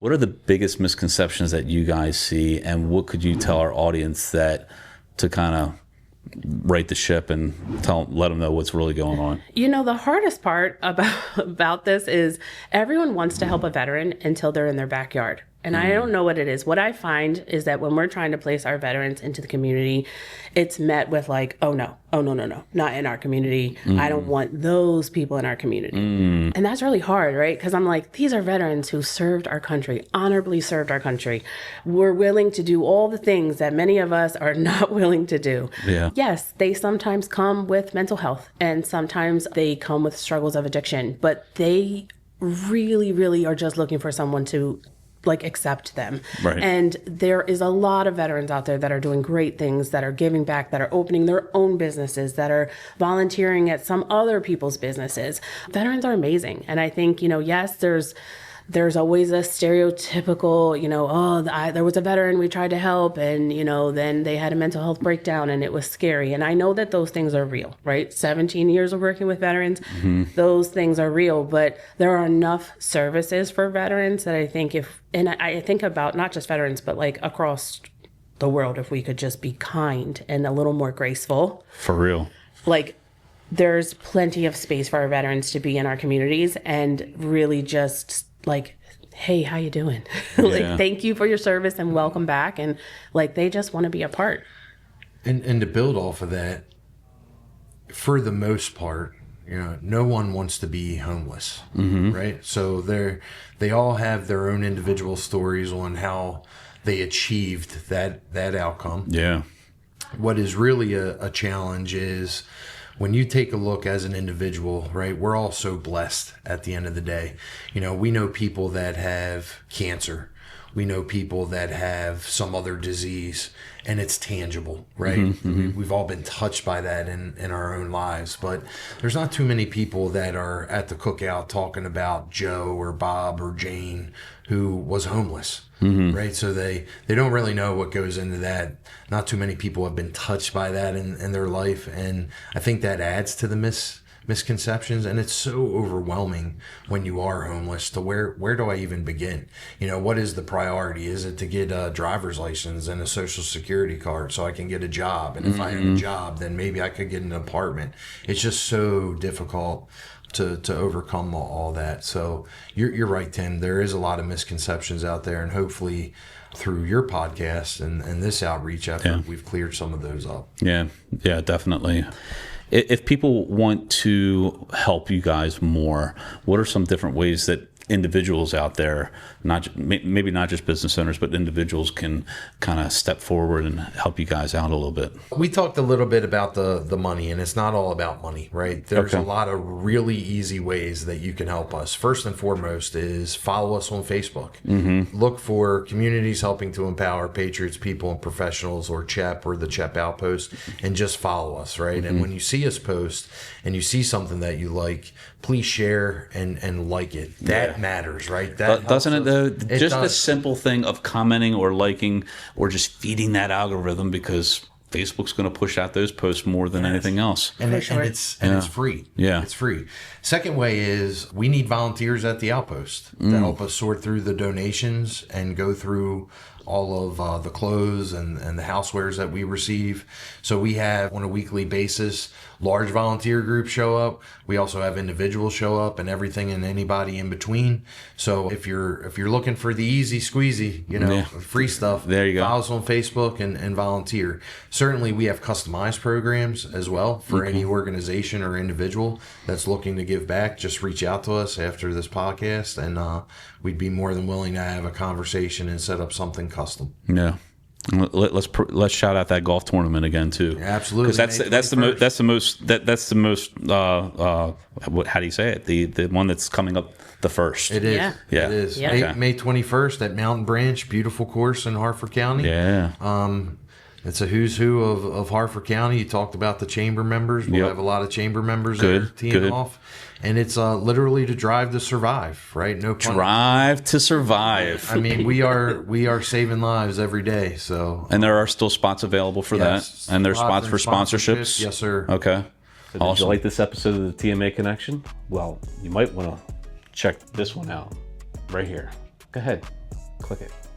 What are the biggest misconceptions that you guys see, and what could you tell our audience that to kind of right the ship and let them know what's really going on? You know, the hardest part about this is everyone wants to help a veteran until they're in their backyard. And I don't know what it is. What I find is that when we're trying to place our veterans into the community, it's met with like, oh no, not in our community. I don't want those people in our community. And that's really hard, right? Because I'm like, these are veterans who served our country, honorably served our country. We're willing to do all the things that many of us are not willing to do. Yeah. Yes, they sometimes come with mental health and sometimes they come with struggles of addiction, but they really, really are just looking for someone to like accept them. Right. And there is a lot of veterans out there that are doing great things, that are giving back, that are opening their own businesses, that are volunteering at some other people's businesses. Veterans are amazing. And I think, yes, there's always a stereotypical, there was a veteran we tried to help and, then they had a mental health breakdown and it was scary. And I know that those things are real, right? 17 years of working with veterans, those things are real, but there are enough services for veterans that I think I think about not just veterans, but like across the world, if we could just be kind and a little more graceful. For real. Like, there's plenty of space for our veterans to be in our communities and really just like, hey, how you doing? Like, thank you for your service and welcome back. And like, they just want to be a part. And to build off of that, for the most part, no one wants to be homeless, right? So they all have their own individual stories on how they achieved that outcome. Yeah. What is really a challenge is when you take a look as an individual, right, we're all so blessed at the end of the day. We know people that have cancer. We know people that have some other disease, and it's tangible, right? We've all been touched by that in our own lives, but there's not too many people that are at the cookout talking about Joe or Bob or Jane who was homeless, right? So they don't really know what goes into that. Not too many people have been touched by that in their life, and I think that adds to the misconceptions, and it's so overwhelming when you are homeless to where do I even begin? What is the priority? Is it to get a driver's license and a social security card so I can get a job? And if I have a job, then maybe I could get an apartment. It's just so difficult to overcome all that. So you're right, Tim. There is a lot of misconceptions out there, and hopefully through your podcast and this outreach effort, we've cleared some of those up. Yeah, Definitely. If people want to help you guys more, what are some different ways that individuals out there, maybe not just business owners, but individuals can kind of step forward and help you guys out a little bit? We talked a little bit about the money, and it's not all about money, right? There's a lot of really easy ways that you can help us. First and foremost is follow us on Facebook. Look for Communities Helping to Empower Patriots, People, and Professionals, or CHEP, or the CHEP Outpost, and just follow us, right? And when you see us post and you see something that you like, please share and like it. That matters, right? That doesn't it though? Just does. the simple thing of commenting or liking or just feeding that algorithm, because Facebook's going to push out those posts more than anything else. And it's free. Yeah. It's free. Second way is we need volunteers at the Outpost to help us sort through the donations and go through all of the clothes and the housewares that we receive. So we have, on a weekly basis, large volunteer groups show up. We also have individuals show up, and everything and anybody in between. So if you're looking for the easy squeezy, free stuff, there you go. Follow us on Facebook and volunteer. Certainly we have customized programs as well for any organization or individual that's looking to give back. Just reach out to us after this podcast, and we'd be more than willing to have a conversation and set up something custom. Yeah. Let's shout out that golf tournament again too. Absolutely, because that's the most how do you say it? The one that's coming up the first. It is. Yeah. It is. Yeah. May 21st at Mountain Branch, beautiful course in Harford County. Yeah. It's a who's who of Harford County. You talked about the chamber members. We'll have a lot of chamber members there teeing off. And it's literally to drive to survive, right? No pun. Drive to survive. I mean, we are saving lives every day. So, and there are still spots available for that, and there's spots for sponsorships. Yes, sir. Okay. So did you like this episode of the TMA Connection? Well, you might want to check this one out right here. Go ahead. click it.